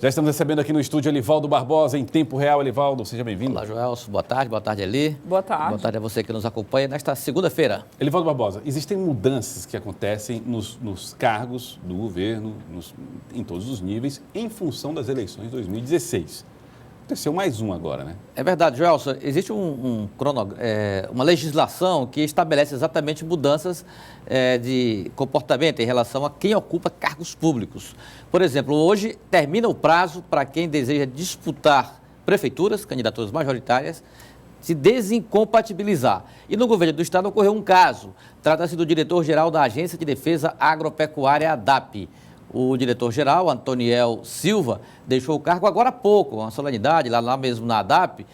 Já estamos recebendo aqui no estúdio Elivaldo Barbosa, em tempo real. Elivaldo, seja bem-vindo. Olá, Joelson. Boa tarde, Eli. Boa tarde. Boa tarde a você que nos acompanha nesta segunda-feira. Elivaldo Barbosa, existem mudanças que acontecem nos cargos do governo, em todos os níveis, em função das eleições de 2016. Aconteceu mais um agora, né? É verdade, Joelson. Existe uma legislação que estabelece exatamente mudanças de comportamento em relação a quem ocupa cargos públicos. Por exemplo, hoje termina o prazo para quem deseja disputar prefeituras, candidaturas majoritárias, se desincompatibilizar. E no governo do estado ocorreu um caso. Trata-se do diretor-geral da Agência de Defesa Agropecuária, ADAP. O diretor-geral, Antoniel Silva, deixou o cargo agora há pouco, uma solenidade, lá mesmo na ADAP,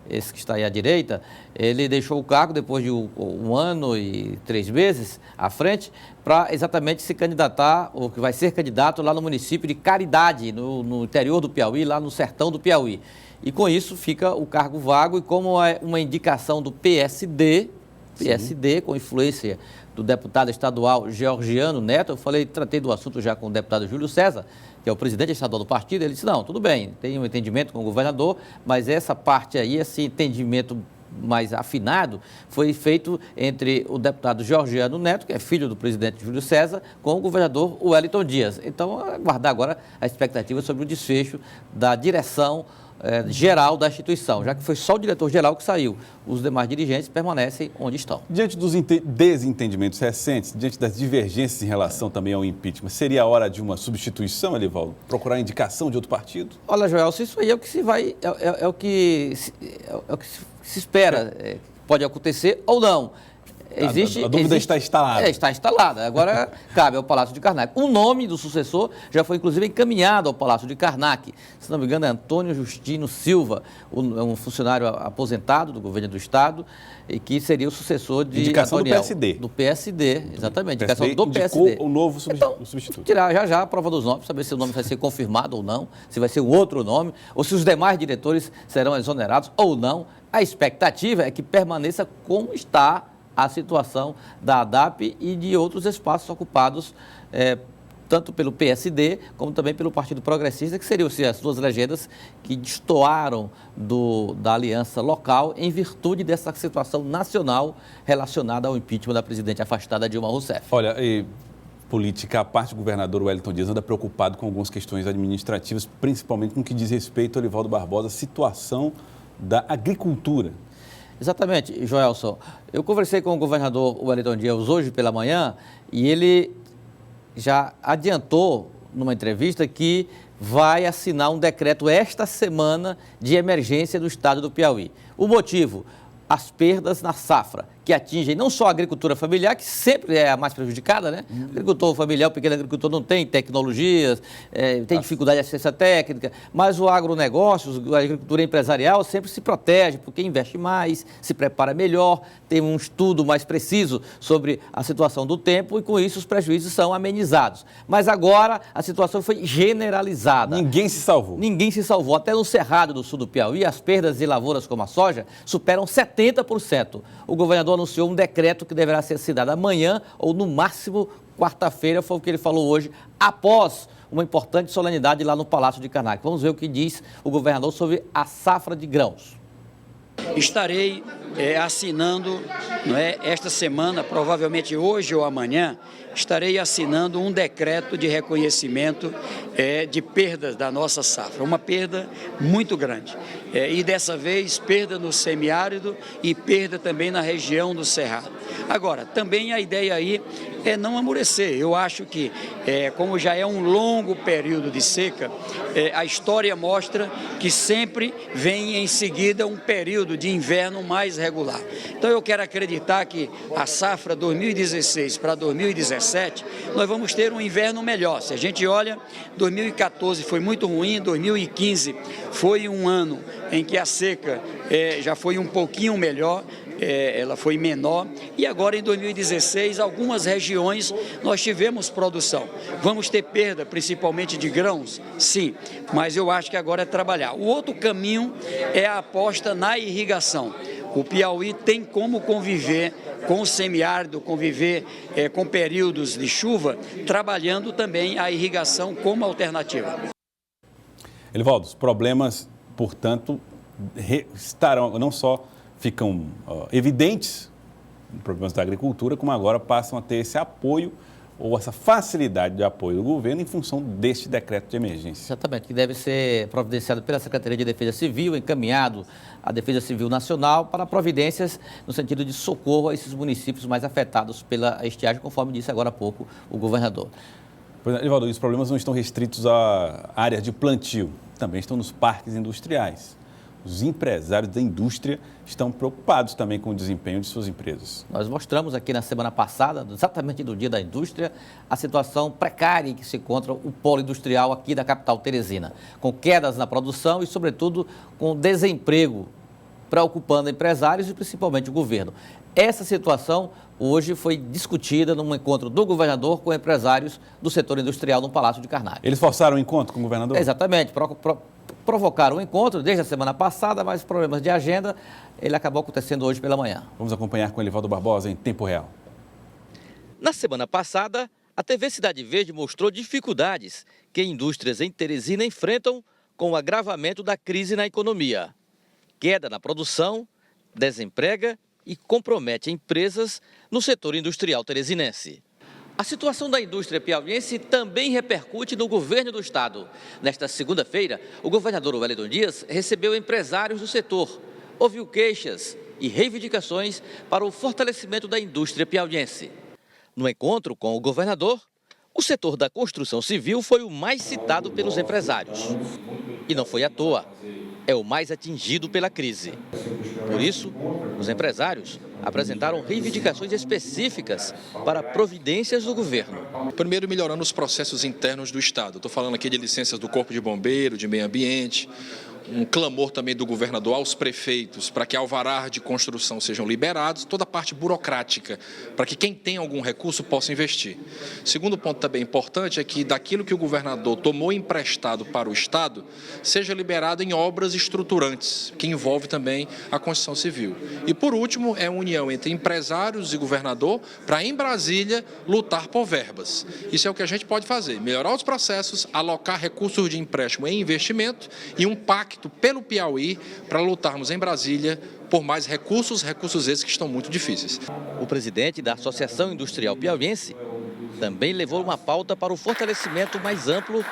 esse que está aí à direita. Ele deixou o cargo depois de um ano e 3 meses à frente, para exatamente se candidatar, ou que vai ser candidato lá no município de Caridade, no interior do Piauí, lá no sertão do Piauí. E com isso fica o cargo vago, e como é uma indicação do PSD, com influência do deputado estadual Georgiano Neto, tratei do assunto já com o deputado Júlio César, que é o presidente estadual do partido. Ele disse: não, tudo bem, tem um entendimento com o governador, mas essa parte aí, esse entendimento mais afinado, foi feito entre o deputado Georgiano Neto, que é filho do presidente Júlio César, com o governador Wellington Dias. Então, aguardar agora a expectativa sobre o desfecho da direção geral da instituição, já que foi só o diretor-geral que saiu. Os demais dirigentes permanecem onde estão. Diante dos desentendimentos recentes, diante das divergências em relação também ao impeachment, seria a hora de uma substituição, Elivaldo? Procurar a indicação de outro partido? Olha, Joel, isso aí é o que se vai, é o que se espera. Pode acontecer ou não. A dúvida está instalada. Está instalada. Agora cabe ao Palácio de Karnak. O nome do sucessor já foi, inclusive, encaminhado ao Palácio de Karnak. Se não me engano, é Antônio Justino Silva, um funcionário aposentado do governo do Estado, e que seria o sucessor de indicação Antoniel, do PSD. Do PSD, exatamente. Indicação do PSD. Indicou o novo substituto. Tirar já a prova dos nomes, saber se o nome vai ser confirmado ou não, se vai ser um outro nome, ou se os demais diretores serão exonerados ou não. A expectativa é que permaneça como está a situação da ADAP e de outros espaços ocupados, tanto pelo PSD como também pelo Partido Progressista, que seriam as duas legendas que destoaram da aliança local em virtude dessa situação nacional relacionada ao impeachment da presidente afastada Dilma Rousseff. Olha, política à parte, o governador Wellington Dias anda preocupado com algumas questões administrativas, principalmente no que diz respeito ao Elivaldo Barbosa, a situação da agricultura. Exatamente, Joelson. Eu conversei com o governador Wellington Dias hoje pela manhã e ele já adiantou numa entrevista que vai assinar um decreto esta semana de emergência do estado do Piauí. O motivo? As perdas na safra, que atingem não só a agricultura familiar, que sempre é a mais prejudicada, né? O agricultor familiar, o pequeno agricultor não tem tecnologias, tem dificuldade de assistência técnica, mas o agronegócio, a agricultura empresarial sempre se protege, porque investe mais, se prepara melhor, tem um estudo mais preciso sobre a situação do tempo e com isso os prejuízos são amenizados. Mas agora a situação foi generalizada. Ninguém se salvou. Ninguém se salvou. Até no Cerrado do sul do Piauí, as perdas de lavouras como a soja superam 70%. O governador anunciou um decreto que deverá ser assinado amanhã ou, no máximo, quarta-feira, foi o que ele falou hoje, após uma importante solenidade lá no Palácio de Karnak. Vamos ver o que diz o governador sobre a safra de grãos. Estarei assinando, esta semana, provavelmente hoje ou amanhã, estarei assinando um decreto de reconhecimento de perdas da nossa safra, uma perda muito grande. E dessa vez, perda no semiárido e perda também na região do Cerrado. Agora, também a ideia aí é não amolecer. Eu acho que, como já é um longo período de seca, a história mostra que sempre vem em seguida um período de inverno mais regular. Então eu quero acreditar que a safra 2016 para 2017, nós vamos ter um inverno melhor. Se a gente olha, 2014 foi muito ruim, 2015 foi um ano em que a seca já foi um pouquinho melhor, ela foi menor, e agora em 2016 algumas regiões nós tivemos produção. Vamos ter perda principalmente de grãos? Sim, mas eu acho que agora é trabalhar. O outro caminho é a aposta na irrigação. O Piauí tem como conviver com o semiárido, conviver com períodos de chuva, trabalhando também a irrigação como alternativa. Elivaldo, os problemas, portanto, estarão, não só ficam evidentes, problemas da agricultura, como agora passam a ter esse apoio ou essa facilidade de apoio do governo em função deste decreto de emergência. Exatamente, que deve ser providenciado pela Secretaria de Defesa Civil, encaminhado à Defesa Civil Nacional para providências no sentido de socorro a esses municípios mais afetados pela estiagem, conforme disse agora há pouco o governador. Elivaldo, os problemas não estão restritos a áreas de plantio, também estão nos parques industriais. Os empresários da indústria estão preocupados também com o desempenho de suas empresas. Nós mostramos aqui na semana passada, exatamente no Dia da Indústria, a situação precária em que se encontra o polo industrial aqui da capital Teresina, com quedas na produção e, sobretudo, com desemprego preocupando empresários e principalmente o governo. Essa situação hoje foi discutida num encontro do governador com empresários do setor industrial no Palácio de Carnage. Eles forçaram o encontro com o governador? Exatamente, provocaram o encontro desde a semana passada, mas problemas de agenda, ele acabou acontecendo hoje pela manhã. Vamos acompanhar com o Elivaldo Barbosa em tempo real. Na semana passada, a TV Cidade Verde mostrou dificuldades que indústrias em Teresina enfrentam com o agravamento da crise na economia. Queda na produção, desemprega e compromete empresas no setor industrial teresinense. A situação da indústria piauiense também repercute no governo do estado. Nesta segunda-feira, o governador Wellington Dias recebeu empresários do setor, ouviu queixas e reivindicações para o fortalecimento da indústria piauiense. No encontro com o governador, o setor da construção civil foi o mais citado pelos empresários. E não foi à toa, é o mais atingido pela crise. Por isso, os empresários apresentaram reivindicações específicas para providências do governo. Primeiro, melhorando os processos internos do Estado. Estou falando aqui de licenças do Corpo de Bombeiro, de Meio Ambiente, um clamor também do governador aos prefeitos para que alvarás de construção sejam liberados, toda a parte burocrática, para que quem tem algum recurso possa investir. Segundo ponto também importante é que daquilo que o governador tomou emprestado para o Estado, seja liberado em obras estruturantes, que envolve também a construção civil. E por último, é a união entre empresários e governador para, em Brasília, lutar por verbas. Isso é o que a gente pode fazer, melhorar os processos, alocar recursos de empréstimo em investimento e um pacto pelo Piauí para lutarmos em Brasília por mais recursos esses que estão muito difíceis. O presidente da Associação Industrial Piauiense também levou uma pauta para o fortalecimento mais amplo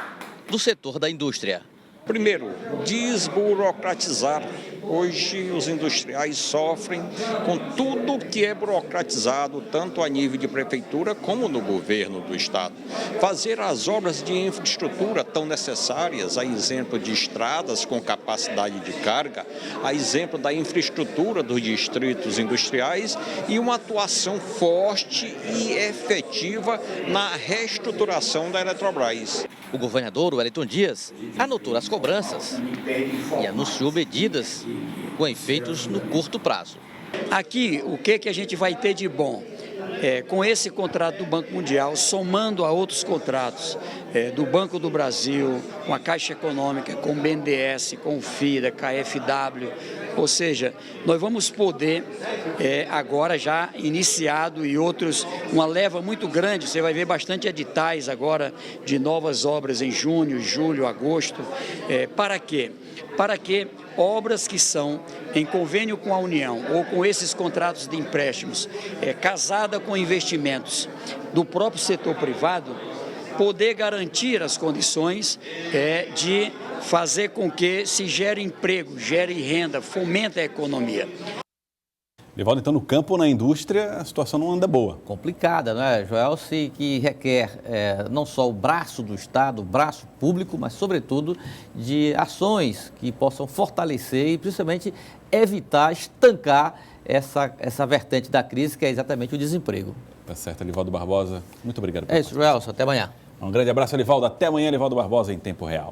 do setor da indústria. Primeiro, desburocratizar. Hoje os industriais sofrem com tudo que é burocratizado, tanto a nível de prefeitura como no governo do estado. Fazer as obras de infraestrutura tão necessárias, a exemplo de estradas com capacidade de carga, a exemplo da infraestrutura dos distritos industriais e uma atuação forte e efetiva na reestruturação da Eletrobras. O governador Wellington Dias anotou as cobranças e anunciou medidas com efeitos no curto prazo. Aqui, o que a gente vai ter de bom? Com esse contrato do Banco Mundial, somando a outros contratos do Banco do Brasil, com a Caixa Econômica, com o BNDES, com o FIDA, KfW, ou seja, nós vamos poder, agora já iniciado e outros, uma leva muito grande, você vai ver bastante editais agora de novas obras em junho, julho, agosto. Para quê? Para que obras que são em convênio com a União ou com esses contratos de empréstimos, casada com investimentos do próprio setor privado, poder garantir as condições de fazer com que se gere emprego, gere renda, fomente a economia. Elivaldo, então no campo ou na indústria a situação não anda boa. Complicada, não é, Joelce, que requer não só o braço do Estado, o braço público, mas sobretudo de ações que possam fortalecer e principalmente evitar, estancar essa vertente da crise, que é exatamente o desemprego. Tá certo, Elivaldo Barbosa, muito obrigado. É isso, Joelce, até amanhã. Um grande abraço, Elivaldo. Até amanhã, Elivaldo Barbosa, em tempo real.